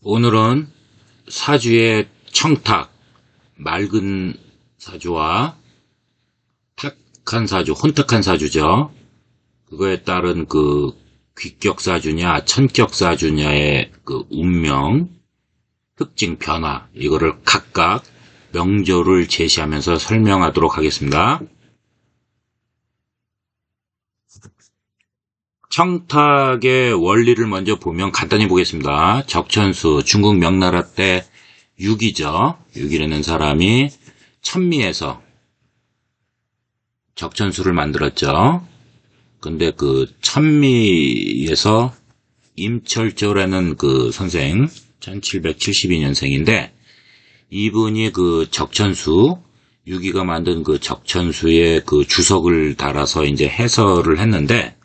오늘은 사주의 청탁, 맑은 사주와 탁한 사주, 혼탁한 사주죠. 그거에 따른 그 귀격사주냐, 천격사주냐의 그 운명, 특징, 변화, 이거를 각각 명조를 제시하면서 설명하도록 하겠습니다. 청탁의 원리를 먼저 보면 간단히 보겠습니다. 적천수, 중국 명나라 때 유기죠. 유기라는 사람이 천미에서 적천수를 만들었죠. 근데 그 천미에서 임철조라는 그 선생, 1772년생인데, 이분이 그 적천수, 유기가 만든 그 적천수의 그 주석을 달아서 이제 해설을 했는데,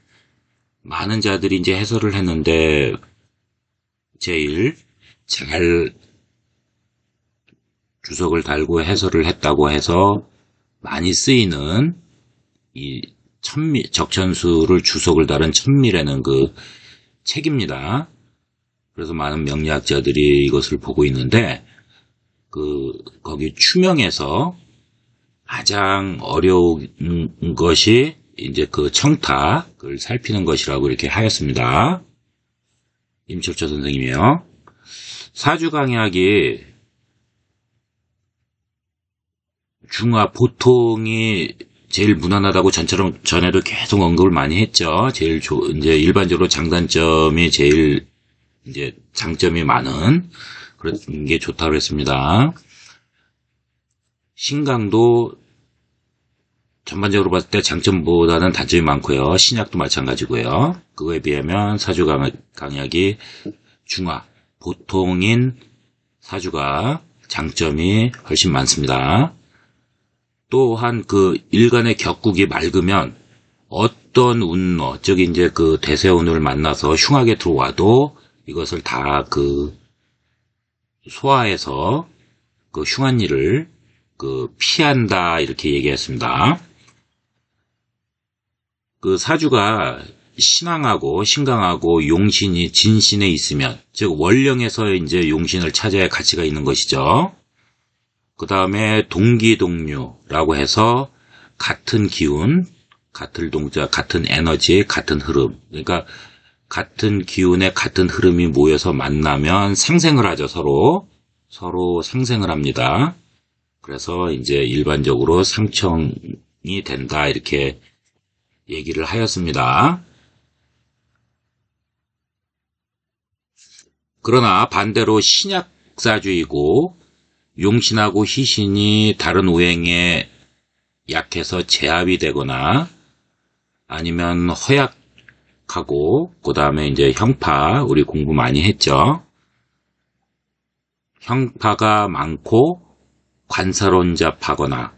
많은 자들이 이제 해설을 했는데, 제일 잘 주석을 달고 해설을 했다고 해서 많이 쓰이는 이 적천수를 주석을 달은 천미라는 그 책입니다. 그래서 많은 명리학자들이 이것을 보고 있는데, 거기 추명에서 가장 어려운 것이 이제 그 청탁을 살피는 것이라고 이렇게 하였습니다. 임철조 선생님이요. 사주강약이 중화 보통이 제일 무난하다고 전에도 계속 언급을 많이 했죠. 이제 일반적으로 장단점이 제일 이제 장점이 많은 그런 게 좋다고 했습니다. 신강도 전반적으로 봤을 때 장점보다는 단점이 많고요. 신약도 마찬가지고요. 그거에 비하면 사주강약이 중화, 보통인 사주가 장점이 훨씬 많습니다. 또한 그 일간의 격국이 맑으면 어떤 운로, 즉 이제 그 대세운을 만나서 흉하게 들어와도 이것을 다 그 소화해서 그 흉한 일을 그 피한다 이렇게 얘기했습니다. 그 사주가 신왕하고 신강하고 용신이 진신에 있으면, 즉 원령에서 이제 용신을 찾아야 가치가 있는 것이죠. 그 다음에 동기동류라고 해서 같은 기운, 같은 동작, 같은 에너지, 같은 흐름. 그러니까 같은 기운에 같은 흐름이 모여서 만나면 상생을 하죠. 서로 상생을 합니다. 그래서 이제 일반적으로 상청이 된다 이렇게 얘기를 하였습니다. 그러나 반대로 신약사주이고 용신하고 희신이 다른 오행에 약해서 제압이 되거나 아니면 허약하고 그 다음에 이제 형파, 우리 공부 많이 했죠. 형파가 많고 관사론잡하거나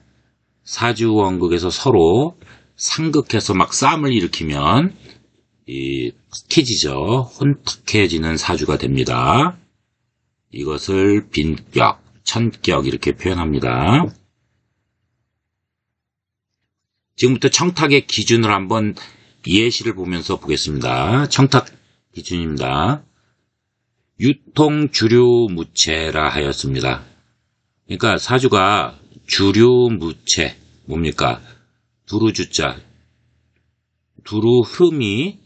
사주원극에서 서로 상극해서 막 싸움을 일으키면 탁해지죠. 혼탁해지는 사주가 됩니다. 이것을 빈격, 천격 이렇게 표현합니다. 지금부터 청탁의 기준을 한번 예시를 보면서 보겠습니다. 청탁 기준입니다. 유통주류무체라 하였습니다. 그러니까 사주가 주류무체, 뭡니까? 두루주자, 두루 흐름이,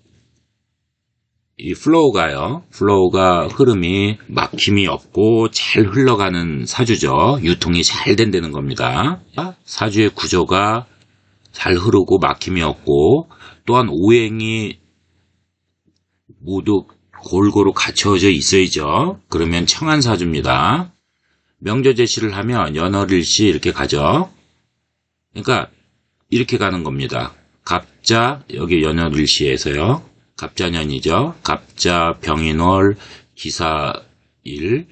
이 플로우가 흐름이 막힘이 없고 잘 흘러가는 사주죠. 유통이 잘 된다는 겁니다. 사주의 구조가 잘 흐르고 막힘이 없고 또한 오행이 모두 골고루 갖춰져 있어야죠. 그러면 청한 사주입니다. 명조 제시를 하면 연월일시 이렇게 가죠. 그러니까 이렇게 가는 겁니다. 갑자, 여기 연월일시에서요. 갑자년이죠. 갑자, 병인월, 기사일,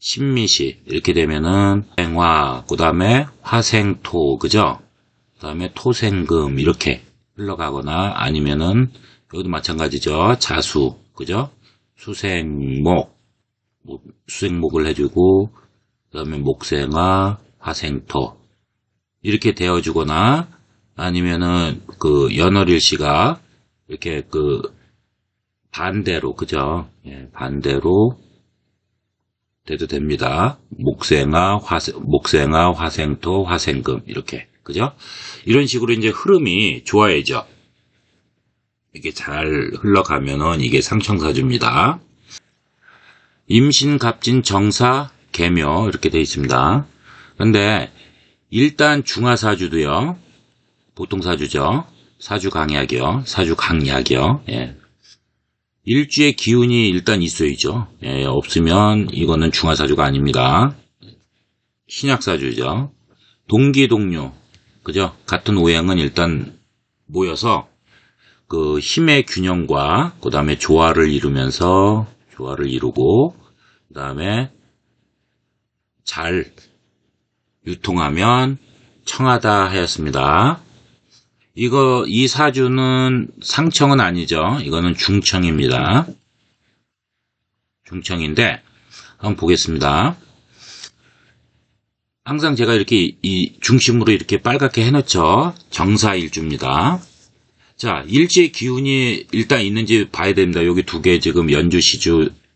신미시 이렇게 되면은 생화, 그 다음에 화생토, 그죠? 그 다음에 토생금 이렇게 흘러가거나 아니면은 여기도 마찬가지죠. 자수, 그죠? 수생목, 수생목을 해주고 그 다음에 목생화, 화생토 이렇게 되어주거나 아니면은 그 연월일시가 이렇게 그 반대로, 그죠? 예, 반대로 돼도 됩니다. 목생화, 화생토, 화생금 이렇게 그죠? 이런 식으로 이제 흐름이 좋아야죠. 이게 잘 흘러가면은 이게 상청사주입니다. 임신, 갑진, 정사, 계묘 이렇게 되어 있습니다. 근데 일단 중화사주도요. 보통 사주죠. 사주강약이요. 사주강약이요. 예. 일주의 기운이 일단 있어야죠. 예, 없으면 이거는 중화사주가 아닙니다. 신약사주죠. 동기동료, 그죠? 같은 오행은 일단 모여서 그 힘의 균형과 그 다음에 조화를 이루고 그 다음에 잘 유통하면 청하다 하였습니다. 이 사주는 상청은 아니죠. 이거는 중청입니다. 중청인데, 한번 보겠습니다. 항상 제가 이렇게 이 중심으로 이렇게 빨갛게 해놓죠. 정사일주입니다. 자, 일지의 기운이 일단 있는지 봐야 됩니다. 여기 두 개 지금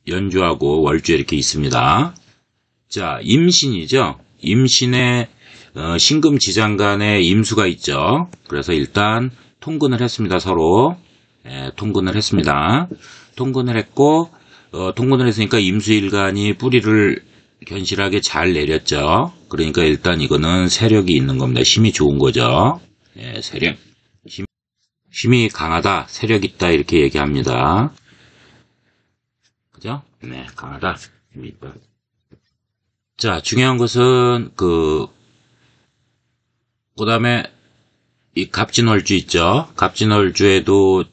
연주하고 월주에 이렇게 있습니다. 자, 임신이죠. 임신에 신금지장간에 임수가 있죠. 그래서 일단 통근을 했습니다. 서로. 예, 통근을 했습니다. 통근을 했고 통근을 했으니까 임수일간이 뿌리를 견실하게 잘 내렸죠. 그러니까 일단 이거는 세력이 있는 겁니다. 힘이 좋은 거죠. 예, 세력. 힘이 강하다, 세력 있다 이렇게 얘기합니다. 그죠? 네, 강하다, 힘이 있다. 자, 중요한 것은 그 다음에 이 갑진월주 있죠. 갑진월주에도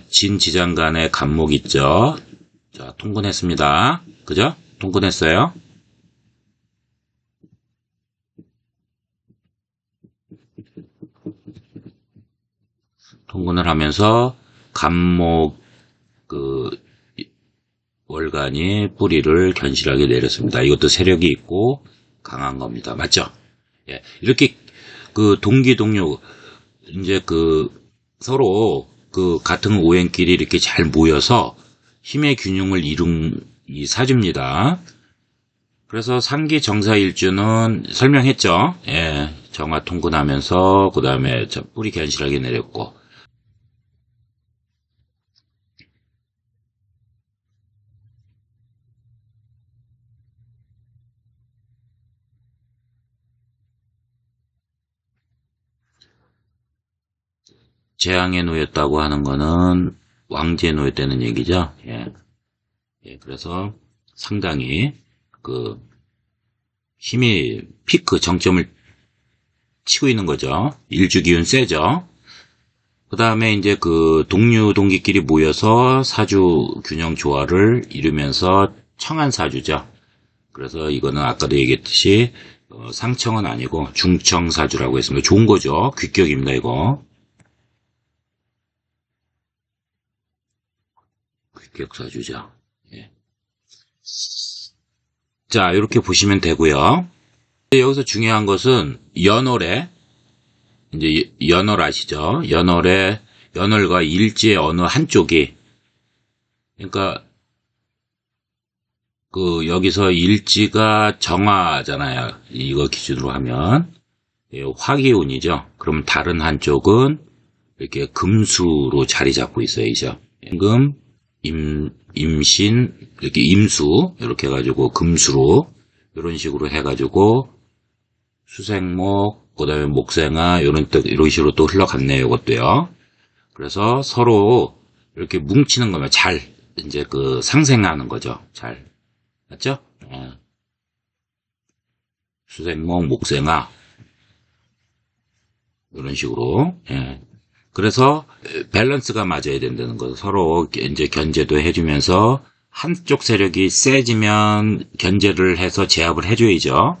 진지장간에 간목 있죠. 자, 통근했습니다. 그죠? 통근했어요. 통근을 하면서 간목 월간이 뿌리를 견실하게 내렸습니다. 이것도 세력이 있고 강한 겁니다. 맞죠? 예, 이렇게 그 동기동료 이제 서로 같은 오행끼리 이렇게 잘 모여서 힘의 균형을 이룬 이 사주입니다. 그래서 상기 정사일주는 설명했죠. 예, 정화 통근하면서 그 다음에 뿌리 견실하게 내렸고. 재앙에 놓였다고 하는 거는 왕지에 놓였다는 얘기죠. 예. 예, 그래서 상당히 힘이 피크 정점을 치고 있는 거죠. 일주 기운 세죠. 그 다음에 이제 동류 동기끼리 모여서 사주 균형 조화를 이루면서 청한 사주죠. 그래서 이거는 아까도 얘기했듯이 상청은 아니고 중청 사주라고 했습니다. 좋은 거죠. 귀격입니다, 이거. 귀격사주죠. 예. 자, 이렇게 보시면 되고요. 여기서 중요한 것은 연월에 이제 연월 아시죠? 연월과 일지의 어느 한쪽이 그러니까 여기서 일지가 정화잖아요. 이거 기준으로 하면 화기운이죠. 그럼 다른 한쪽은 이렇게 금수로 자리 잡고 있어요. 이죠. 금 임신, 이렇게 임수, 이렇게 해가지고 금수로, 이런 식으로 해가지고, 수생목, 그 다음에 목생화, 이런 식으로 또 흘러갔네요, 이것도요. 그래서 서로 이렇게 뭉치는 거면 이제 상생하는 거죠. 잘. 맞죠? 예. 수생목, 목생화, 이런 식으로, 예. 그래서 밸런스가 맞아야 된다는 거죠. 서로 이제 견제도 해주면서 한쪽 세력이 세지면 견제를 해서 제압을 해줘야죠.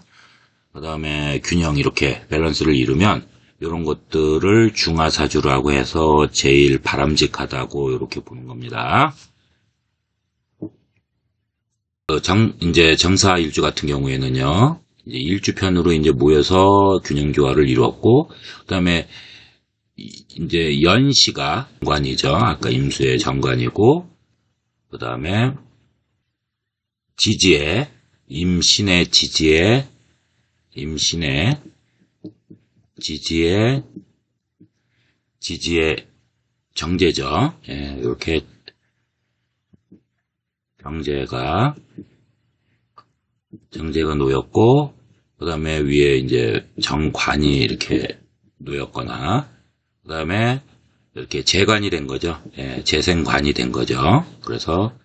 그 다음에 균형 이렇게 밸런스를 이루면 이런 것들을 중화사주라고 해서 제일 바람직하다고 이렇게 보는 겁니다. 이제 정사일주 같은 경우에는요, 이제 일주편으로 이제 모여서 균형 조화를 이루었고, 그 다음에 이제 연시가 정관이죠. 아까 임수의 정관이고, 그 다음에 지지에, 임신의 지지에, 임신의 지지에, 지지의 정제죠. 예, 이렇게 정제가 놓였고, 그 다음에 위에 이제 정관이 이렇게 놓였거나, 그 다음에 이렇게 재관이 된 거죠. 예, 재생관이 된 거죠. 그래서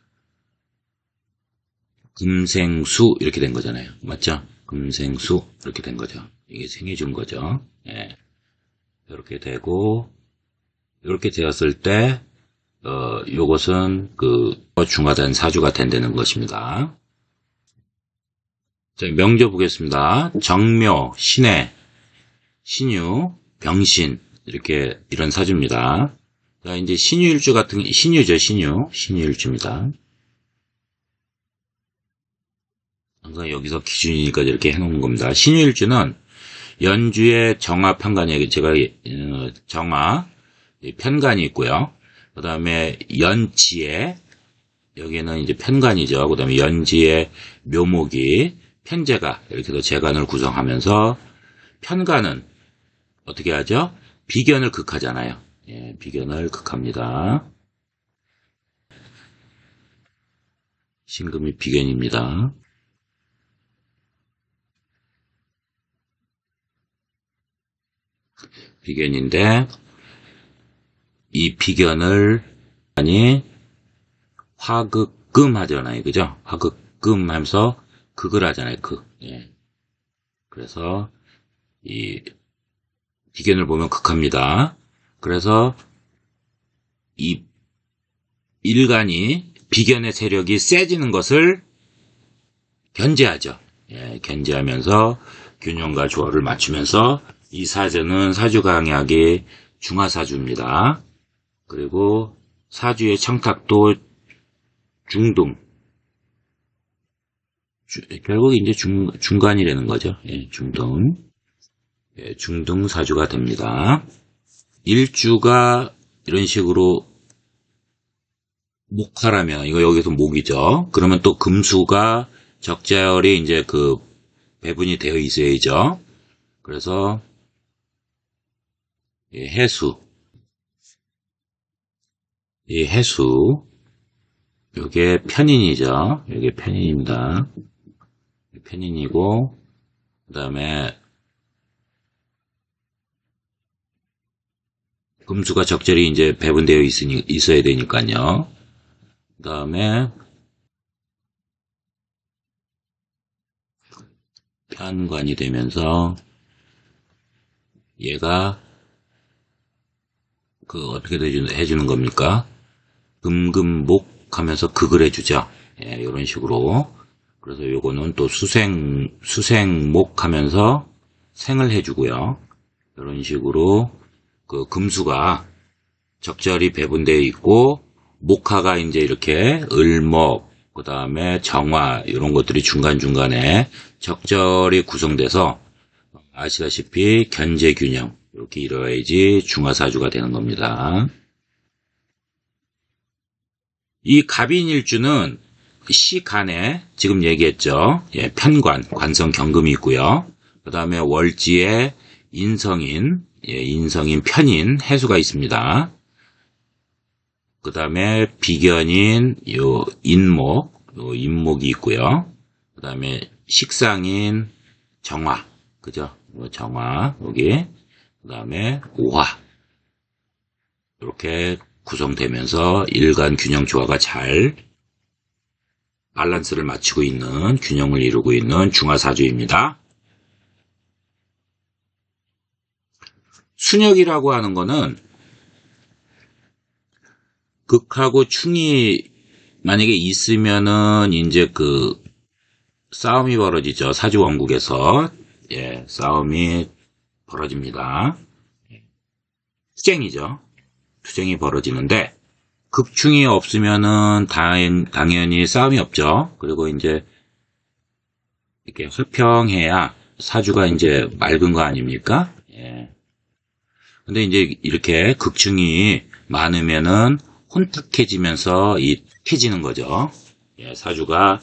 금생수 이렇게 된 거잖아요. 맞죠? 금생수 이렇게 된 거죠. 이게 생겨준 거죠. 예, 이렇게 되고, 이렇게 되었을 때 요것은 중화된 사주가 된다는 것입니다. 자, 명조 보겠습니다. 정묘, 신해, 신유, 병신 이런 사주입니다. 자, 이제 신유일주 같은 신유죠, 신유일주입니다. 항상 여기서 기준이니까 이렇게 해놓은 겁니다. 신유일주는 연주의 정화 편관이 제가 정화 편관이 있고요. 그 다음에 연지에 여기는 이제 편관이죠. 그 다음에 연지에 묘목이 편재가 이렇게 해서 재관을 구성하면서 편관은 어떻게 하죠? 비견을 극하잖아요. 예, 비견을 극합니다. 신금이 비견입니다. 비견인데 이 비견을 아니 화극금 하잖아요. 그죠? 화극금 하면서 극을 하잖아요. 극. 예. 그래서 이 비견을 보면 극합니다. 그래서 이 일간이 비견의 세력이 세지는 것을 견제하죠. 예, 견제하면서 균형과 조화를 맞추면서 이 사주는 사주강약이 중화사주입니다. 그리고 사주의 청탁도 중등. 결국 이제 중간이라는 거죠. 예, 중등. 예, 중등 사주가 됩니다. 일주가 이런 식으로 목화라면, 이거 여기서 목이죠. 그러면 또 금수가 적절히 이제 배분이 되어 있어야죠. 그래서, 예, 해수. 이 해수. 요게 편인이죠. 요게 편인입니다. 편인이고, 그 다음에, 금수가 적절히 이제 배분되어 있어야 되니까요. 그 다음에, 편관이 되면서, 얘가, 어떻게 해주는 겁니까? 금금목 하면서 극을 해주죠. 예, 이런 식으로. 그래서 요거는 또 수생목 하면서 생을 해주고요. 이런 식으로 금수가 적절히 배분되어 있고, 목화가 이제 이렇게 을목, 그 다음에 정화, 이런 것들이 중간중간에 적절히 구성돼서 아시다시피 견제균형, 이렇게 이루어야지 중화사주가 되는 겁니다. 이 갑인일주는 시간에 지금 얘기했죠. 예, 편관, 관성 경금이 있고요. 그 다음에 월지에 인성인, 예, 인성인 편인 해수가 있습니다. 그 다음에 비견인 요 인목이 있고요. 그 다음에 식상인 정화, 그죠? 정화 여기. 그 다음에 오화 이렇게 구성되면서 일간 균형 조화가 잘 밸런스를 맞추고 있는, 균형을 이루고 있는 중화사주입니다. 순역이라고 하는 거는 극하고 충이 만약에 있으면은 이제 싸움이 벌어지죠. 사주 원국에서. 예, 싸움이 벌어집니다. 투쟁이죠. 투쟁이 벌어지는데 극충이 없으면은 당연히 싸움이 없죠. 그리고 이제 이렇게 화평해야 사주가 이제 맑은 거 아닙니까? 예. 근데 이제 이렇게 극충이 많으면은 혼탁해지면서 탁해지는 거죠. 예, 사주가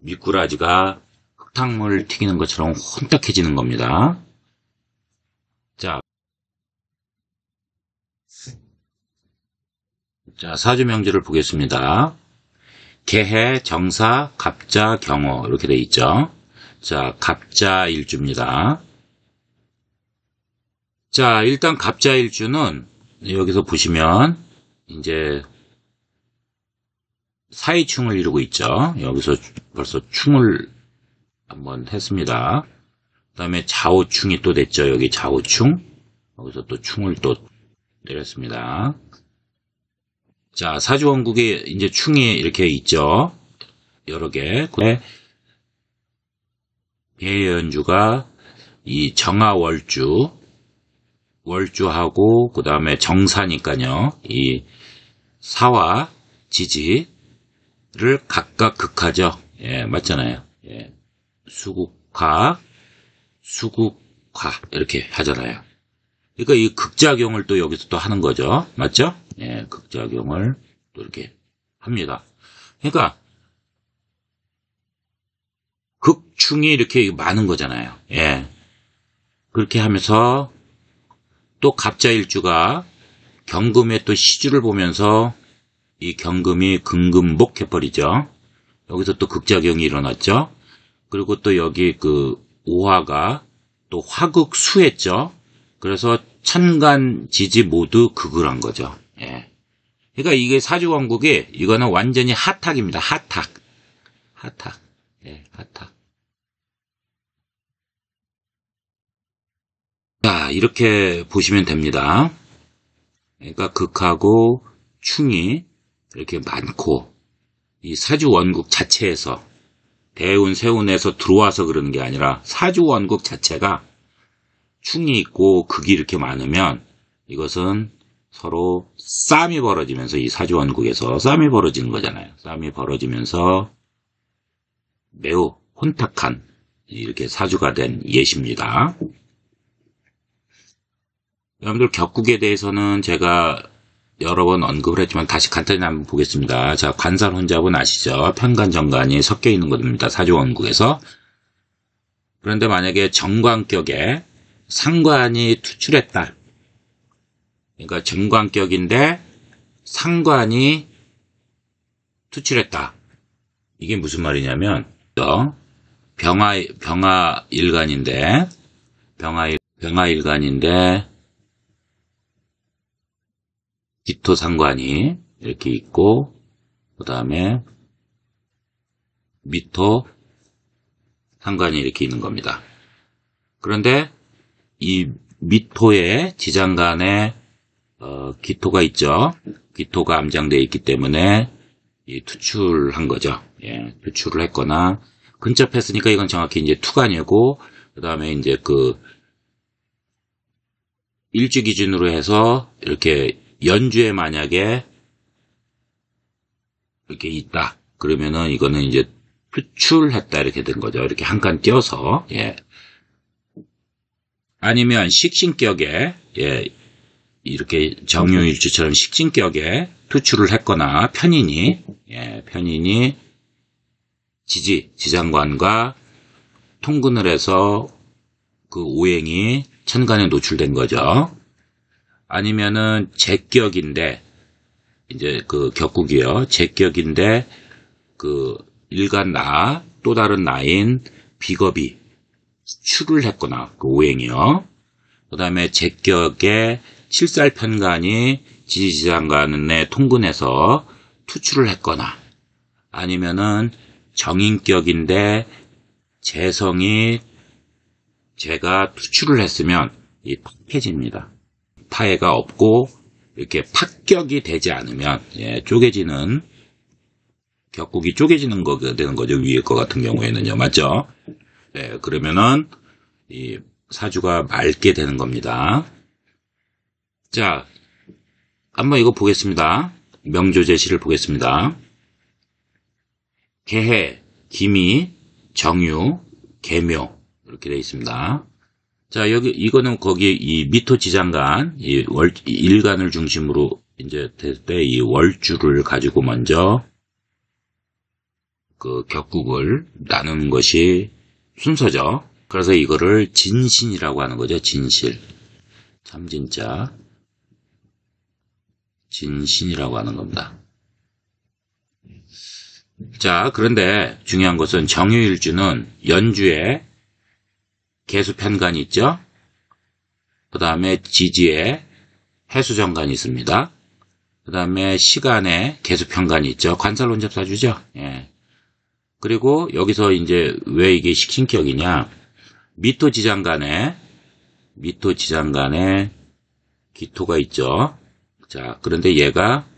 미꾸라지가 흙탕물 튀기는 것처럼 혼탁해지는 겁니다. 자, 사주명제를 보겠습니다. 개해, 정사, 갑자, 경호 이렇게 돼 있죠. 자, 갑자일주입니다. 자, 일단 갑자일주는 여기서 보시면 이제 사이충을 이루고 있죠. 여기서 벌써 충을 한번 했습니다. 그 다음에 좌우충이 또 됐죠. 여기 좌우충. 여기서 또 충을 또 내렸습니다. 자, 사주원국에 이제 충이 이렇게 있죠. 여러 개. 개연주가 이 정화월주, 월주하고 그 다음에 정사니까요. 이 사와 지지를 각각 극하죠. 예, 맞잖아요. 예. 수국화, 수국화 이렇게 하잖아요. 그러니까 이 극작용을 또 여기서 또 하는 거죠. 맞죠? 예, 극작용을 또 이렇게 합니다. 그러니까 극충이 이렇게 많은 거잖아요. 예. 그렇게 하면서 또 갑자일주가 경금의 또 시주를 보면서 이 경금이 금금복해버리죠. 여기서 또 극작용이 일어났죠. 그리고 또 여기 그 오화가 또 화극수했죠. 그래서 천간, 지지 모두 극을 한 거죠. 예. 그러니까 이게 사주원국이 이거는 완전히 핫탁입니다. 핫탁. 핫탁. 예, 핫탁. 자, 이렇게 보시면 됩니다. 그러니까 극하고 충이 이렇게 많고 이 사주원국 자체에서 대운, 세운에서 들어와서 그러는 게 아니라 사주원국 자체가 충이 있고 극이 이렇게 많으면 이것은 서로 싸움이 벌어지면서 이 사주원국에서 싸움이 벌어지는 거잖아요. 싸움이 벌어지면서 매우 혼탁한 이렇게 사주가 된 예시입니다. 여러분들 격국에 대해서는 제가 여러 번 언급을 했지만 다시 간단히 한번 보겠습니다. 자, 관살혼잡은 아시죠? 편관정관이 섞여 있는 겁니다. 사주원국에서. 그런데 만약에 정관격에 상관이 투출했다. 그러니까 정관격인데 상관이 투출했다. 이게 무슨 말이냐면 병화일간인데 기토상관이 이렇게 있고 그 다음에 미토상관이 이렇게 있는 겁니다. 그런데 이 미토의 지장간에 기토가 있죠. 기토가 암장되어 있기 때문에 이 투출한 거죠. 예, 투출을 했거나 근접했으니까 이건 정확히 이제 투간이고 그 다음에 이제 그 일주 기준으로 해서 이렇게 연주에 만약에 이렇게 있다. 그러면은 이거는 이제 투출했다 이렇게 된 거죠. 이렇게 한 칸 띄어서. 예. 아니면 식신격에 예, 이렇게 정유일주처럼 식신격에 투출을 했거나 편인이 지장관과 통근을 해서 그 오행이 천간에 노출된 거죠. 아니면은 제격인데 이제 그 격국이요. 제격인데 그 일간 나 또 다른 나인 비겁이 출을 했거나 그 오행이요. 그 다음에 제격의 칠살편간이 지지장간에 통근해서 투출을 했거나 아니면은 정인격인데 재성이 제가 투출을 했으면 이 탁해집니다. 타해가 없고 이렇게 파격이 되지 않으면 예, 쪼개지는 격국이 쪼개지는 거 되는 거죠. 위에 거 같은 경우에는요. 맞죠? 예, 그러면은 이 사주가 맑게 되는 겁니다. 자, 한번 이거 보겠습니다. 명조 제시를 보겠습니다. 개해, 기미, 정유, 계묘 이렇게 되어 있습니다. 자, 여기 이거는 거기 이 미토 지장간, 이 일간을 중심으로 이제 될 때 이 월주를 가지고 먼저 그 격국을 나누는 것이 순서죠. 그래서 이거를 진신이라고 하는 거죠. 진실. 참진자. 진신이라고 하는 겁니다. 자, 그런데 중요한 것은 정유일주는 연주에 개수편간이 있죠. 그 다음에 지지에 해수정간이 있습니다. 그 다음에 시간에 개수편간이 있죠. 관살론접사주죠. 예. 그리고 여기서 이제 왜 이게 식신격이냐. 미토지장간에 기토가 있죠. 자, 그런데 얘가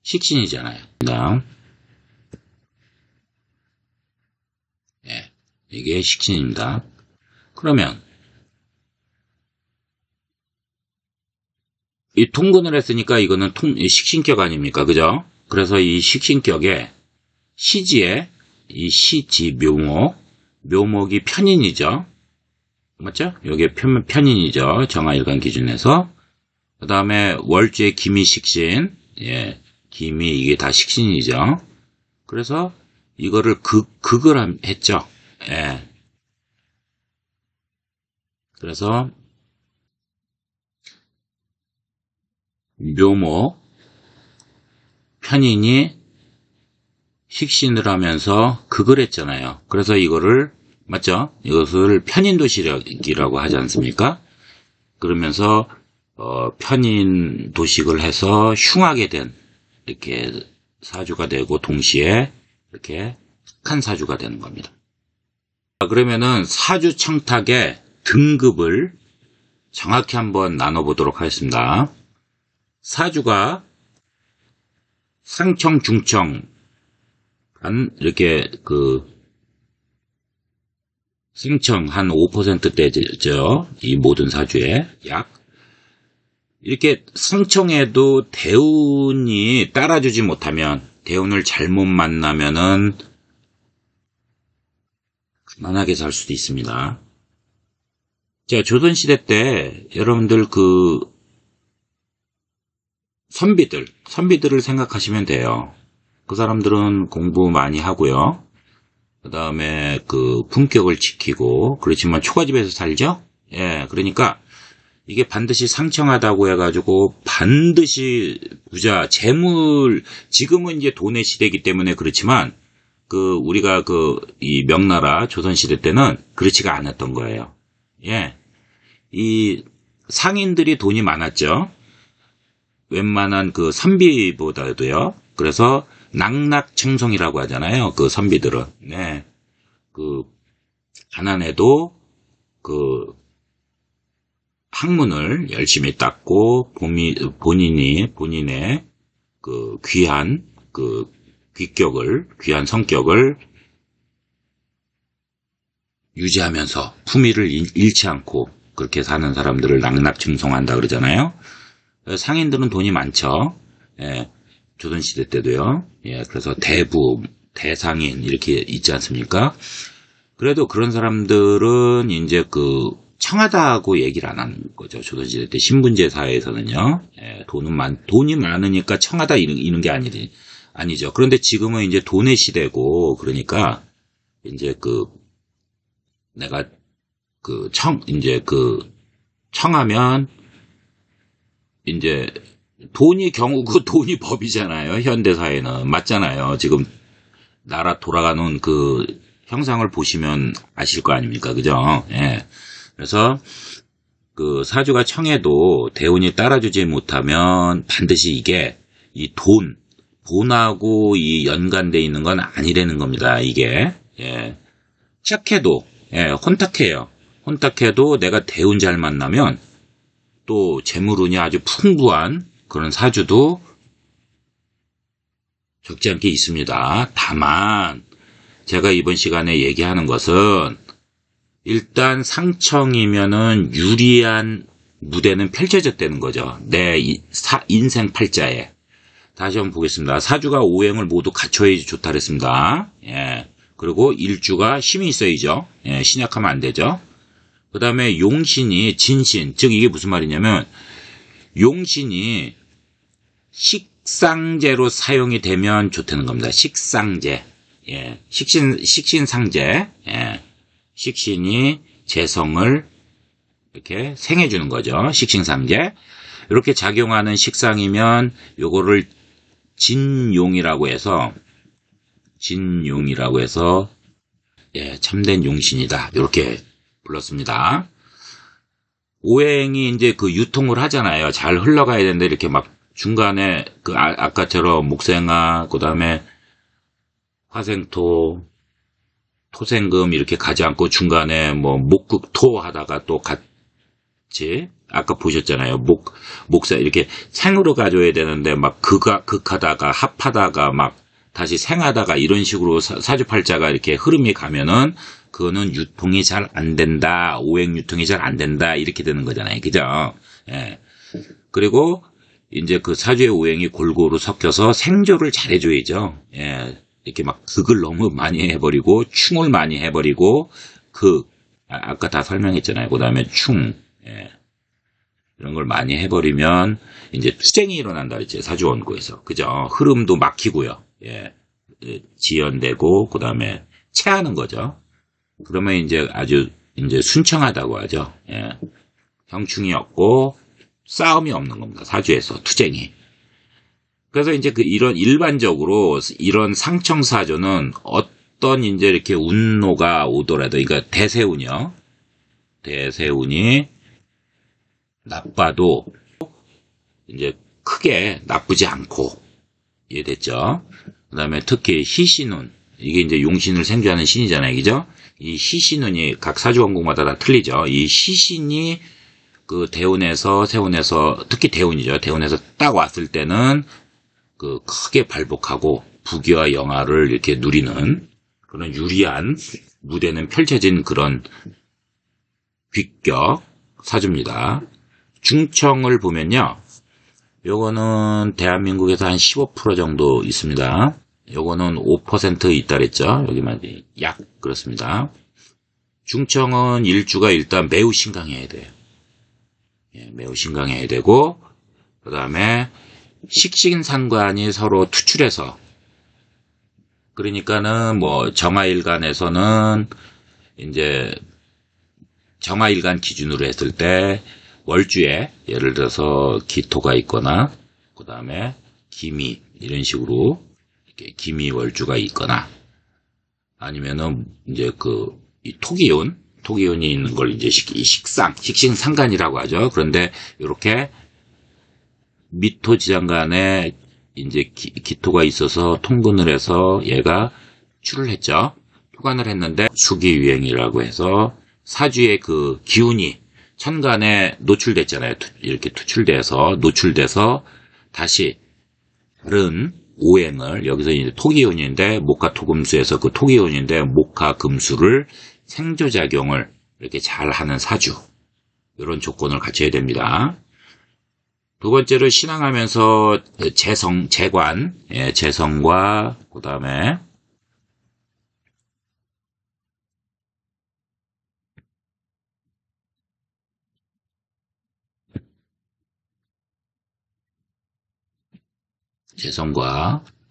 식신이잖아요. 예, 이게 식신입니다. 그러면 이 통근을 했으니까 이거는 식신격 아닙니까? 그죠? 그래서 이 식신격에 시지에 이 시지 묘목이 편인이죠. 맞죠? 여기에 편인이죠. 정화일간 기준에서. 그 다음에 월주의 기미 식신. 예, 기미 이게 다 식신이죠. 그래서 이거를 극을 했죠. 예. 그래서 묘목 편인이 식신을 하면서 극을 했잖아요. 그래서 이거를 맞죠? 이것을 편인도식이라고 하지 않습니까? 그러면서 편인도식을 해서 흉하게 된 이렇게 사주가 되고 동시에 이렇게 착한 사주가 되는 겁니다. 그러면은 사주 청탁의 등급을 정확히 한번 나눠보도록 하겠습니다. 사주가 상청, 중청 한 이렇게 상청 한 5%대죠. 이 모든 사주에 약 이렇게 상청에도 대운이 따라주지 못하면 대운을 잘못 만나면은 가난하게 살 수도 있습니다. 자, 조선시대 때 여러분들 선비들을 생각하시면 돼요. 그 사람들은 공부 많이 하고요. 그 다음에 품격을 지키고, 그렇지만 초가집에서 살죠? 예, 그러니까 이게 반드시 상청하다고 해가지고 반드시 부자, 재물, 지금은 이제 돈의 시대이기 때문에 그렇지만 우리가 이 명나라 조선시대 때는 그렇지가 않았던 거예요. 예. 이 상인들이 돈이 많았죠. 웬만한 선비보다도요. 그래서 낙락청송이라고 하잖아요. 선비들은. 네. 가난해도 학문을 열심히 닦고 본인의 귀한 귀한 성격을 유지하면서 품위를 잃지 않고 그렇게 사는 사람들을 낙락청송한다 그러잖아요. 상인들은 돈이 많죠. 예, 조선시대 때도요. 예, 그래서 대부, 대상인 이렇게 있지 않습니까? 그래도 그런 사람들은 이제 청하다고 얘기를 안 하는 거죠. 조선시대 때 신분제 사회에서는요. 예, 돈이 많으니까 청하다 이런 게 아니죠. 그런데 지금은 이제 돈의 시대고 그러니까 이제 내가 청하면 이제 돈이 돈이 법이잖아요. 현대사회는. 맞잖아요. 지금 나라 돌아가는 형상을 보시면 아실 거 아닙니까? 그죠? 예. 그래서 사주가 청해도 대운이 따라주지 못하면 반드시 이게 이 돈하고 이 연관되어 있는 건 아니라는 겁니다. 이게. 예. 착해도, 예, 혼탁해도 내가 대운 잘 만나면 또 재물운이 아주 풍부한 그런 사주도 적지 않게 있습니다. 다만 제가 이번 시간에 얘기하는 것은 일단 상청이면은 유리한 무대는 펼쳐졌다는 거죠. 내 인생 팔자에. 다시 한번 보겠습니다. 사주가 오행을 모두 갖춰야지 좋다 그랬습니다. 예. 그리고 일주가 힘이 있어야죠. 예, 신약하면 안 되죠. 그 다음에 용신이 진신, 즉 이게 무슨 말이냐면 용신이 식상제로 사용이 되면 좋다는 겁니다. 식상제. 예, 식신상제, 예, 식신이 재성을 이렇게 생해주는 거죠. 식신상제. 이렇게 작용하는 식상이면 요거를 진용이라고 해서 예, 참된 용신이다. 이렇게 불렀습니다. 오행이 이제 그 유통을 하잖아요. 잘 흘러가야 되는데 이렇게 막 중간에 그 아까처럼 목생화, 그다음에 화생토, 토생금 이렇게 가지 않고 중간에 뭐 목극토 하다가 또 같이 아까 보셨잖아요. 목사 이렇게 생으로 가져야 되는데 막 극하다가 합하다가 막 다시 생하다가 이런 식으로 사주팔자가 이렇게 흐름이 가면은 그거는 유통이 잘 안 된다. 오행 유통이 잘 안 된다. 이렇게 되는 거잖아요. 그죠? 예. 그리고 이제 그 사주의 오행이 골고루 섞여서 생조를 잘 해줘야죠. 예. 이렇게 막 극을 너무 많이 해버리고 충을 많이 해버리고 아까 다 설명했잖아요. 그 다음에 충, 예. 이런 걸 많이 해버리면 이제 투쟁이 일어난다 그랬죠. 사주원고에서. 그죠? 흐름도 막히고요. 예. 지연되고 그 다음에 체하는 거죠. 그러면 이제 아주 이제 순청하다고 하죠. 예. 형충이 없고 싸움이 없는 겁니다. 사주에서 투쟁이. 그래서 이제 이런 일반적으로 이런 상청사주는 어떤 이제 이렇게 운노가 오더라도, 그러니까 대세운이요. 대세운이 나빠도 이제 크게 나쁘지 않고, 이해됐죠? 그 다음에 특히 희신운, 이게 이제 용신을 생주하는 신이잖아요. 그죠? 이 희신운이 각 사주원국마다 다 틀리죠. 이 희신이 그 대운에서, 세운에서, 특히 대운이죠. 대운에서 딱 왔을 때는 그 크게 발복하고 부귀와 영화를 이렇게 누리는 그런 유리한 무대는 펼쳐진 그런 귀격 사주입니다. 중청을 보면요. 요거는 대한민국에서 한 15% 정도 있습니다. 요거는 5% 있다 그랬죠. 여기만 약 그렇습니다. 중청은 일주가 일단 매우 신강해야 돼요. 예, 매우 신강해야 되고, 그 다음에 식신상관이 서로 투출해서, 그러니까는 뭐 정화일간에서는 이제 정화일간 기준으로 했을 때 월주에 예를 들어서 기토가 있거나 그 다음에 기미 이런 식으로 이렇게 기미 월주가 있거나 아니면은 이제 이 토기운이 있는 걸 이제 식신상관이라고 하죠. 그런데 이렇게 미토지장간에 이제 기토가 있어서 통근을 해서 얘가 출을 했죠. 토관을 했는데 수기유행이라고 해서 사주의 그 기운이 천간에 노출됐잖아요. 이렇게 노출돼서 다시 다른 오행을, 여기서 이제 토기운인데 목화토금수에서 그 토기운인데 목화금수를 생조작용을 이렇게 잘 하는 사주, 이런 조건을 갖춰야 됩니다. 두 번째로 신앙하면서 재관, 예, 재성과 그 다음에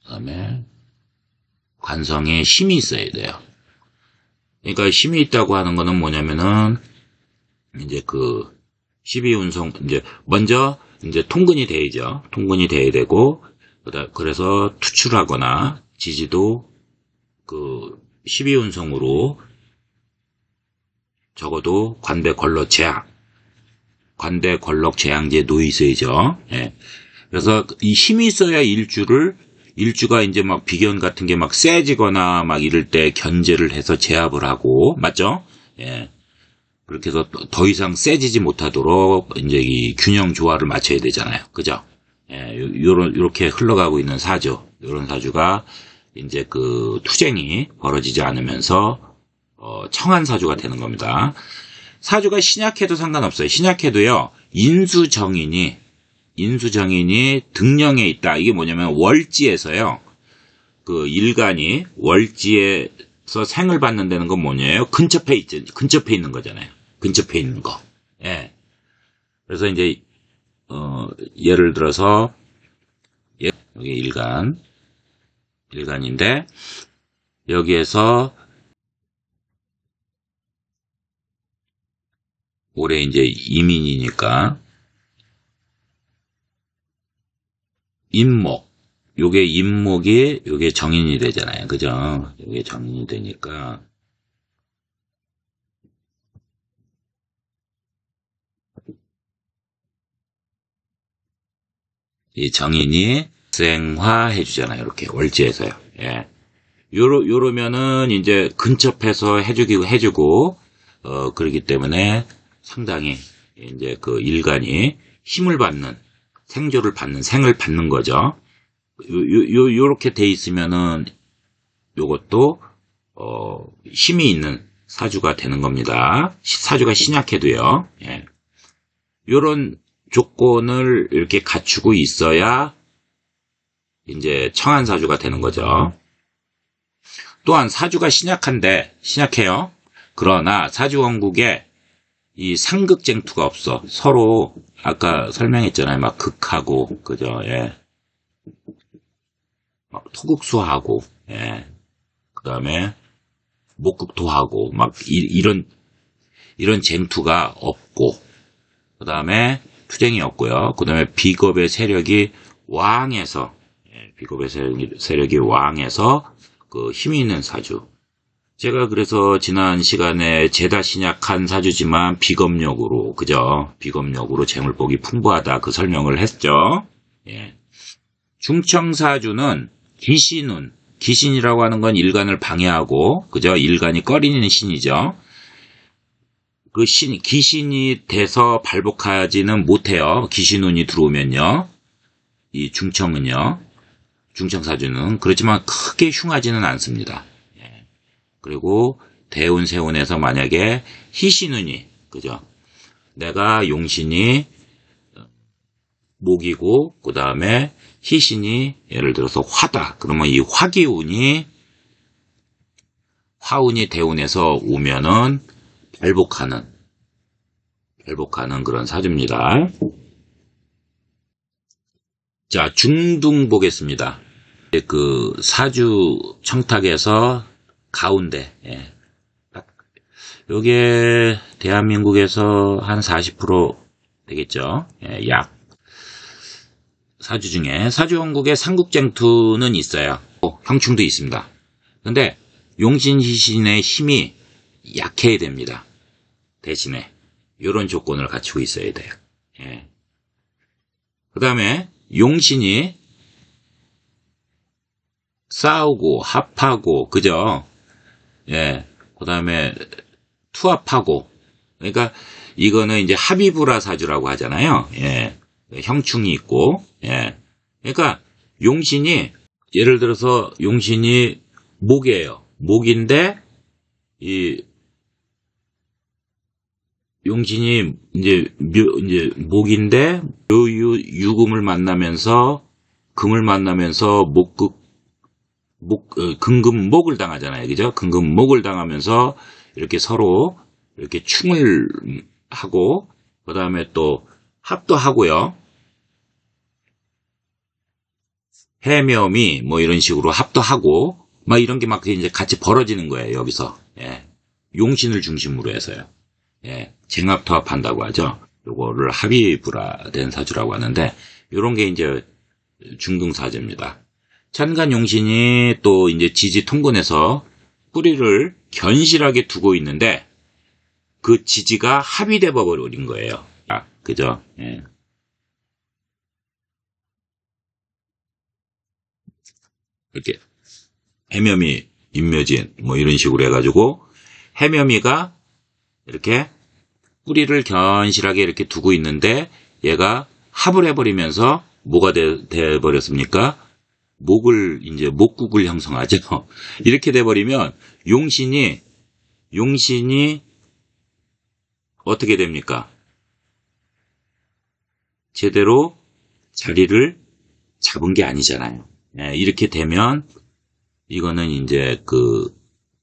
그다음에 관성에 힘이 있어야 돼요. 그러니까 힘이 있다고 하는 거는 뭐냐면은 이제 그 12운성 이제 먼저 이제 통근이 돼야죠. 통근이 돼야 되고, 그래서 투출하거나 지지도 그 12운성으로 적어도 관대 권력 제항제 놓여 있어야죠. 예. 그래서 이 힘이 있어야 일주가 이제 막 비견 같은 게 막 세지거나 막 이럴 때 견제를 해서 제압을 하고, 맞죠? 예. 그렇게 해서 더 이상 세지지 못하도록 이제 이 균형 조화를 맞춰야 되잖아요. 그죠? 예, 요렇게 흘러가고 있는 요런 사주가 이제 그 투쟁이 벌어지지 않으면서, 청한 사주가 되는 겁니다. 사주가 신약해도 상관없어요. 신약해도요, 인수정인이 등령에 있다. 이게 뭐냐면 월지에서요, 그 일간이 월지에서 생을 받는 데는 건 뭐냐면 근접해 있는 거잖아요. 근접해 있는 거. 예. 그래서 이제 예를 들어서 여기 일간인데 여기에서 올해 이제 이민이니까 임목, 요게 임목이 요게 정인이 되잖아요. 그죠? 요게 정인이 되니까 이 정인이 생화해 주잖아요. 이렇게 월지에서요. 예. 요러면은 이제 근접해서 해주고 그러기 때문에 상당히 이제 그 일간이 힘을 받는, 생을 받는 거죠. 요렇게 돼 있으면은 요것도 힘이 있는 사주가 되는 겁니다. 사주가 신약해도요. 예. 요런 조건을 이렇게 갖추고 있어야 이제 청한사주가 되는 거죠. 또한 사주가 신약해요. 그러나 사주원국에 이 상극쟁투가 없어. 서로 아까 설명했잖아요. 막 극하고, 그죠? 예. 막 토극수하고, 예. 그 다음에 목극토하고, 막 이런 쟁투가 없고, 그 다음에 투쟁이 없고요. 그 다음에 비겁의 세력이 왕해서, 비겁의 세력이 왕해서 그 힘이 있는 사주. 제가 그래서 지난 시간에 죄다 신약한 사주지만 비겁력으로, 그죠? 비겁력으로 재물복이 풍부하다 그 설명을 했죠. 예. 중청사주는 귀신이라고 하는 건 일간을 방해하고, 그죠? 일간이 꺼리는 신이죠. 그 귀신이 돼서 발복하지는 못해요. 귀신운이 들어오면요. 이 중청사주는 그렇지만 크게 흉하지는 않습니다. 예. 그리고 대운, 세운에서 만약에 희신운이, 그죠? 내가 용신이 목이고, 그 다음에 희신이 예를 들어서 화다. 그러면 이 화운이 대운에서 오면은 발복하는 그런 사주입니다. 자, 중둥 보겠습니다. 그 사주 청탁에서 가운데, 예. 요게 대한민국에서 한 40% 되겠죠. 예, 약. 사주 중에 사주원국에 상국쟁투는 있어요. 형충도 있습니다. 근데 용신희신의 힘이 약해야 됩니다. 대신에 이런 조건을 갖추고 있어야 돼요. 예. 그 다음에 용신이 싸우고 합하고, 그죠? 예. 그 다음에 투합하고, 그러니까 이거는 이제 합의불화 사주라고 하잖아요. 예. 형충이 있고, 예. 그러니까 용신이, 예를 들어서 용신이 목이에요. 목인데, 용신이 이제 목인데, 유금을 만나면서, 금을 만나면서 금금목을 당하잖아요. 그죠? 금금목을 당하면서 이렇게 서로 이렇게 충을 하고, 그 다음에 또 합도 하고요. 해묘미 뭐 이런 식으로 합도 하고, 막 이런 게 막 이제 같이 벌어지는 거예요. 여기서. 예. 용신을 중심으로 해서요. 예. 쟁합투합한다고 하죠. 요거를 합의불화된 사주라고 하는데, 요런 게 이제 중등사주입니다. 찬간용신이 또 이제 지지통근에서 뿌리를 견실하게 두고 있는데, 그 지지가 합의돼 버린 거예요. 아, 그죠? 예. 이렇게 해묘미, 인묘진 뭐 이런 식으로 해가지고 해묘미가 이렇게 뿌리를 견실하게 이렇게 두고 있는데, 얘가 합을 해버리면서 뭐가 돼 버렸습니까? 목국을 형성하죠. 이렇게 돼버리면 용신이 어떻게 됩니까? 제대로 자리를 잡은 게 아니잖아요. 예, 이렇게 되면 이거는 이제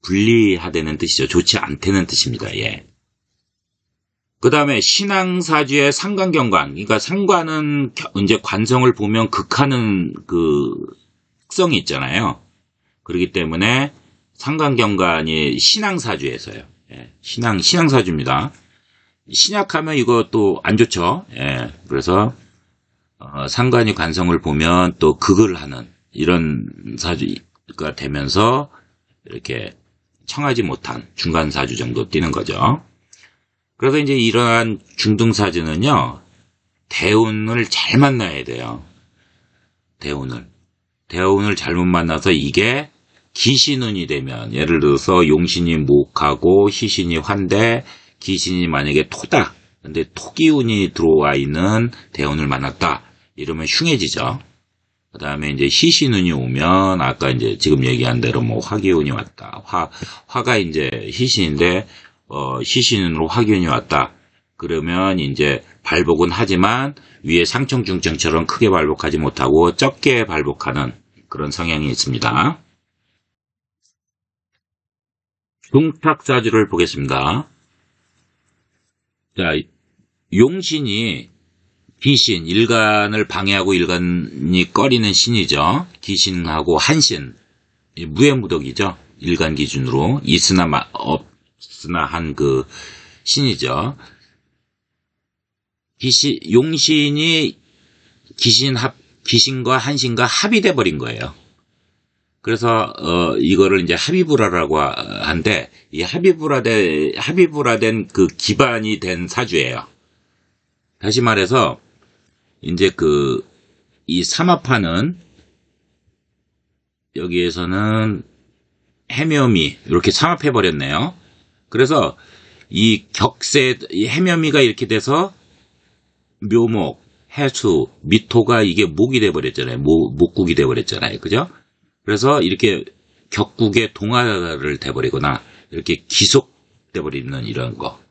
분리하다는 뜻이죠. 좋지 않다는 뜻입니다. 예. 그 다음에 신앙사주의 상관경관. 그러니까 상관은 이제 관성을 보면 극하는 그 특성이 있잖아요. 그렇기 때문에 상관경관이 신앙사주에서요. 예, 신앙사주입니다. 신약하면 이거 또 안 좋죠. 예, 그래서 상관이 관성을 보면 또 극을 하는 이런 사주가 되면서 이렇게 청하지 못한 중간사주 정도 뛰는 거죠. 그래서 이제 이러한 중등사주는요, 대운을 잘 만나야 돼요. 대운을 잘못 만나서 이게 기신운이 되면, 예를 들어서 용신이 목하고 희신이 환대, 기신이 만약에 토다. 근데 토기운이 들어와 있는 대운을 만났다. 이러면 흉해지죠. 그 다음에 이제 희신운이 오면, 아까 이제 지금 얘기한 대로 뭐 화기운이 왔다. 화가 이제 희신인데, 희신운으로 화기운이 왔다. 그러면 이제 발복은 하지만 위에 상청, 중청처럼 크게 발복하지 못하고 적게 발복하는 그런 성향이 있습니다. 중탁사주를 보겠습니다. 자, 용신이 기신, 일간을 방해하고 일간이 꺼리는 신이죠. 기신하고 한신, 무해무덕이죠. 일간 기준으로 있으나 없으나 한 그 신이죠. 용신이 기신과 한신과 합의돼 버린 거예요. 그래서 이거를 이제 합의불화라고 한데, 이 합의불화된 그 기반이 된 사주예요. 다시 말해서 이제 이 삼합하는, 여기에서는 해묘미 이렇게 삼합해 버렸네요. 그래서 이 해묘미가 이렇게 돼서 묘목, 해수, 미토가 이게 목이 돼 버렸잖아요. 목국이 돼 버렸잖아요. 그죠? 그래서 이렇게 격국에 동화를 돼버리거나 이렇게 기속돼버리는 이런 거.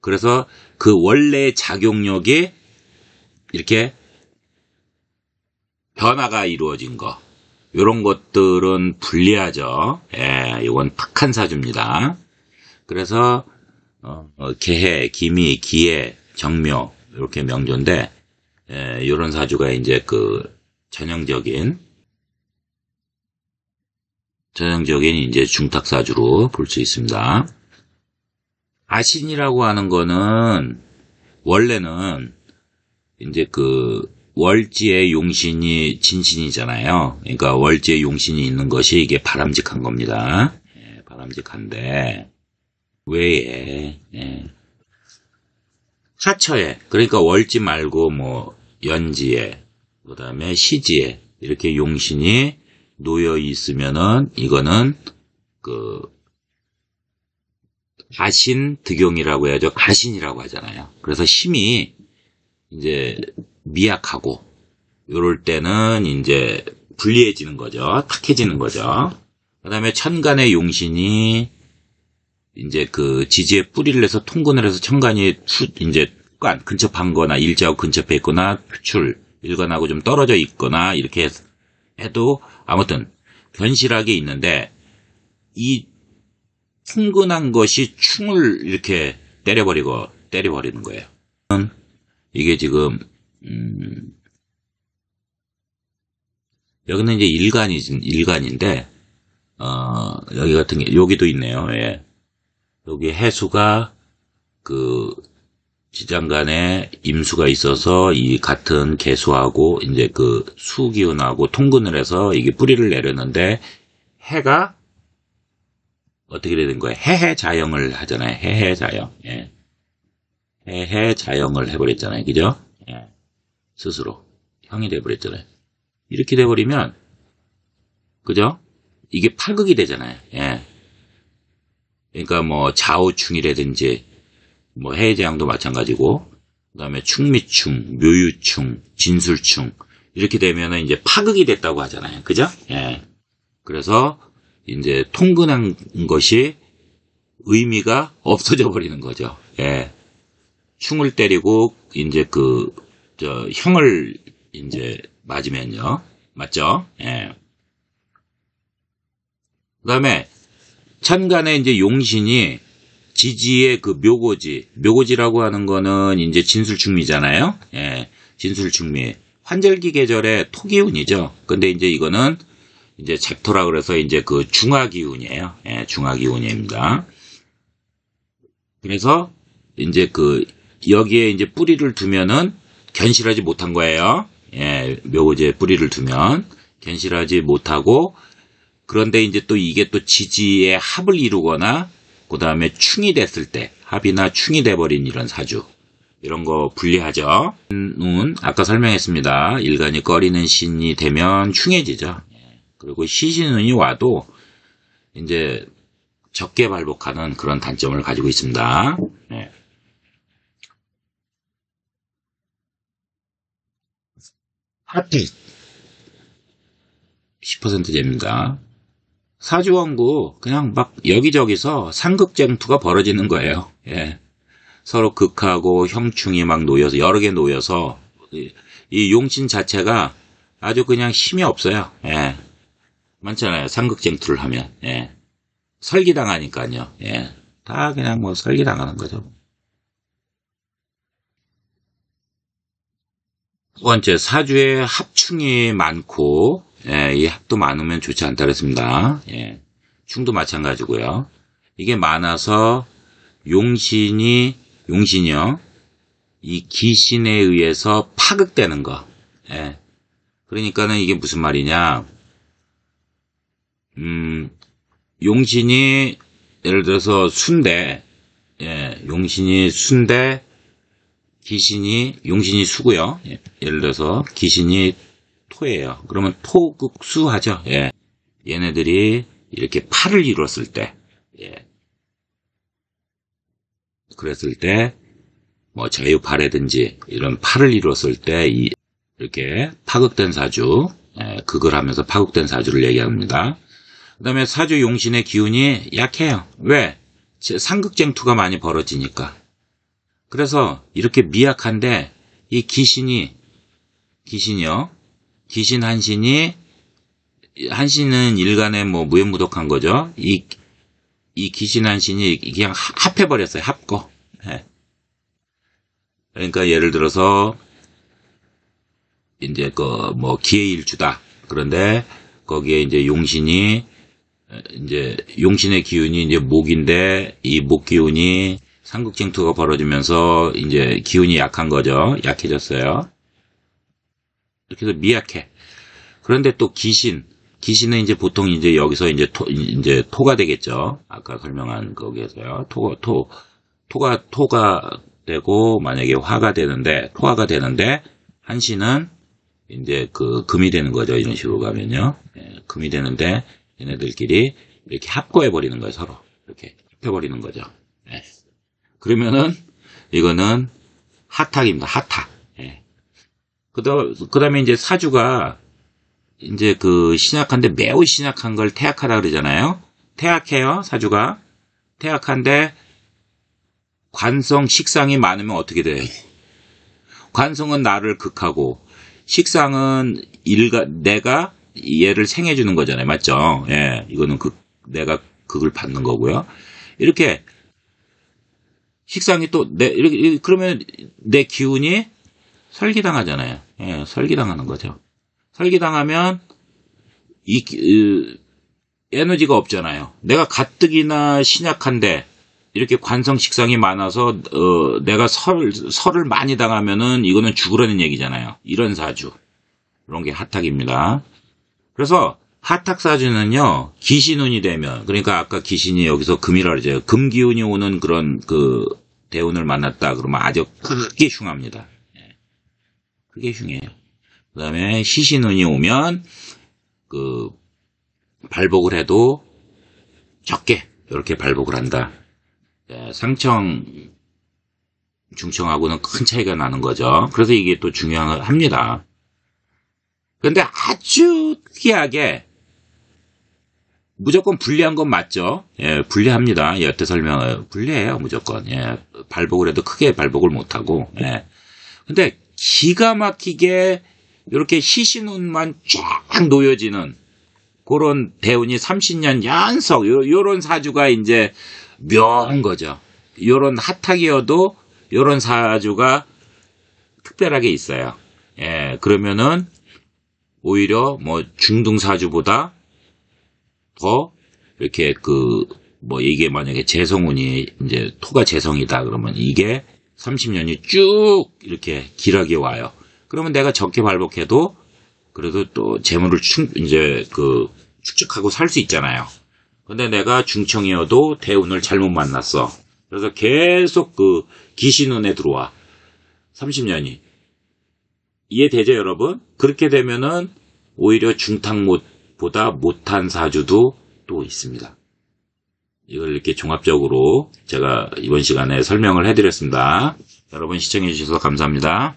그래서 그 원래 작용력이 이렇게 변화가 이루어진 거. 이런 것들은 불리하죠. 예, 이건 탁한 사주입니다. 그래서 개해, 기미, 기해, 정묘 이렇게 명조인데, 예, 이런 사주가 이제 전형적인 이제 중탁사주로 볼 수 있습니다. 아신이라고 하는 거는 원래는 이제 월지의 용신이 진신이잖아요. 그러니까 월지의 용신이 있는 것이 이게 바람직한 겁니다. 예, 바람직한데 외에 하처에, 그러니까 월지 말고 뭐 연지에, 그다음에 시지에 이렇게 용신이 놓여 있으면은 이거는 가신 득용이라고 해야죠. 가신이라고 하잖아요. 그래서 힘이 이제 미약하고 요럴 때는 이제 불리해지는 거죠. 탁해지는 거죠. 그다음에 천간의 용신이 이제 지지에 뿌리를 내서 통근을 해서 천간이 이제 근접한 거나 일자하고 근접해 있거나 표출 일간하고 좀 떨어져 있거나 이렇게 해도 아무튼 변실하게 있는데, 이 충근한 것이 충을 이렇게 때려버리는 거예요. 이게 지금 여기는 이제 일간인데 여기 같은 게 여기도 있네요. 예. 여기 해수가 지장간에 임수가 있어서 이 같은 개수하고 이제 수기운하고 통근을 해서 이게 뿌리를 내렸는데, 해가 어떻게 되는 거예요? 해해자영을 하잖아요. 해해자영. 예. 해해자영을 해버렸잖아요. 그죠? 예. 스스로 형이 돼버렸잖아요. 이렇게 돼버리면, 그죠? 이게 팔극이 되잖아요. 예. 그러니까 뭐 좌우충이라든지 뭐 해해자양도 마찬가지고, 그 다음에 충미충, 묘유충, 진술충 이렇게 되면은 이제 파극이 됐다고 하잖아요. 그죠? 예. 그래서 이제 통근한 것이 의미가 없어져 버리는 거죠. 예. 충을 때리고 이제 형을 이제 맞으면요. 맞죠? 예. 그 다음에 천간에 이제 용신이 지지의 묘고지라고 하는 거는 이제 진술충미잖아요. 예, 진술충미. 환절기 계절의 토기운이죠. 근데 이제 이거는 이제 젝토라 그래서 이제 그 중화기운이에요. 예, 중화기운입니다. 그래서 이제 그 여기에 이제 뿌리를 두면은 견실하지 못한 거예요. 예, 묘지에 뿌리를 두면 견실하지 못하고, 그런데 이제 또 이게 또 지지의 합을 이루거나 그 다음에 충이 됐을 때, 합이나 충이 돼버린 이런 사주, 이런 거 불리하죠. 눈 아까 설명했습니다. 일간이 꺼리는 신이 되면 충해지죠. 그리고 시신운이 와도 이제 적게 발복하는 그런 단점을 가지고 있습니다. 네. 하필 10%제입니다. 사주원구 그냥 막 여기저기서 상극쟁투가 벌어지는 거예요. 예. 서로 극하고 형충이 막 놓여서 여러 개 놓여서 이 용신 자체가 아주 그냥 힘이 없어요. 예. 많잖아요. 상극쟁투를 하면. 예. 설기당하니까요. 예. 다 그냥 뭐 설기당하는 거죠. 두 번째, 사주에 합충이 많고, 예, 이 합도 많으면 좋지 않다 그랬습니다. 예. 충도 마찬가지고요. 이게 많아서 용신이요, 이 기신에 의해서 파극되는 거. 예. 그러니까는 이게 무슨 말이냐, 용신이 예를 들어서 순대, 예, 용신이 순대, 용신이 수고요. 예, 예를 들어서 기신이 토예요. 그러면 토극수하죠. 예. 얘네들이 이렇게 팔을 이뤘을 때, 예. 그랬을 때, 뭐 자유팔이든지 이런 팔을 이뤘을 때 이렇게 파극된 사주, 예, 극을 하면서 파극된 사주를 얘기합니다. 그 다음에 사주 용신의 기운이 약해요. 왜? 상극쟁투가 많이 벌어지니까. 그래서 이렇게 미약한데 이 기신이요. 기신 한신은 일간에 뭐 무縁무덕한 거죠. 이 기신 한신이 그냥 합해버렸어요. 합거. 예. 그러니까 예를 들어서 이제 그 뭐 기해일주다. 그런데 거기에 이제 용신의 기운이 이제 목인데 이 목 기운이 상극쟁투가 벌어지면서 이제 기운이 약한 거죠. 약해졌어요. 이렇게 해서 미약해. 그런데 또 기신은 이제 보통 이제 여기서 이제 토가 되겠죠. 아까 설명한 거기에서요. 토가 되고 만약에 화가 되는데 토화가 되는데 한신은 이제 그 금이 되는 거죠. 이런 식으로 가면요. 예, 금이 되는데 얘네들끼리 이렇게 합거해 버리는 거예요. 서로 이렇게 합해버리는 거죠. 예. 그러면은 이거는 하탁입니다. 하탁. 예. 그다음에 이제 사주가 이제 그 신약한데 매우 신약한 걸 태약하다 그러잖아요. 태약해요. 사주가 태약한데 관성 식상이 많으면 어떻게 돼요? 관성은 나를 극하고 식상은 내가 얘를 생해주는 거잖아요. 맞죠? 예. 이거는 내가 극을 받는 거고요. 이렇게 식상이 또 이렇게 그러면 내 기운이 설기당하잖아요. 예, 설기당하는 거죠. 설기당하면 에너지가 없잖아요. 내가 가뜩이나 신약한데 이렇게 관성 식상이 많아서 내가 설을 많이 당하면은 이거는 죽으라는 얘기잖아요. 이런 사주. 이런 게 하탁입니다. 그래서 하탁 사주는요, 기신운이 되면, 그러니까 아까 기신이 여기서 금이라 그러죠. 금 기운이 오는 그런 그 대운을 만났다 그러면 아주 크게 흉합니다. 크게 흉해요. 그 다음에 시신운이 오면 그 발복을 해도 적게 이렇게 발복을 한다. 상청, 중청하고는 큰 차이가 나는 거죠. 그래서 이게 또 중요합니다. 그런데 아주 특이하게 무조건 불리한 건 맞죠? 예, 불리합니다. 여태 불리해요, 무조건. 예, 발복을 해도 크게 발복을 못하고. 예. 근데 기가 막히게 이렇게 시신운만 쫙 놓여지는 그런 대운이 30년 연속, 요런 사주가 이제 묘한 거죠. 요런 핫하기여도 요런 사주가 특별하게 있어요. 예, 그러면은 오히려 뭐 중등사주보다 더 이렇게 이게 만약에 재성운이 이제 토가 재성이다 그러면 이게 30년이 쭉 이렇게 길하게 와요. 그러면 내가 적게 발복해도 그래도 또 재물을 축적하고 살 수 있잖아요. 근데 내가 중청이어도 대운을 잘못 만났어. 그래서 계속 기신운에 들어와. 30년이. 이해되죠, 여러분? 그렇게 되면은 오히려 중탕못보다 못한 사주도 또 있습니다. 이걸 이렇게 종합적으로 제가 이번 시간에 설명을 해드렸습니다. 여러분 시청해주셔서 감사합니다.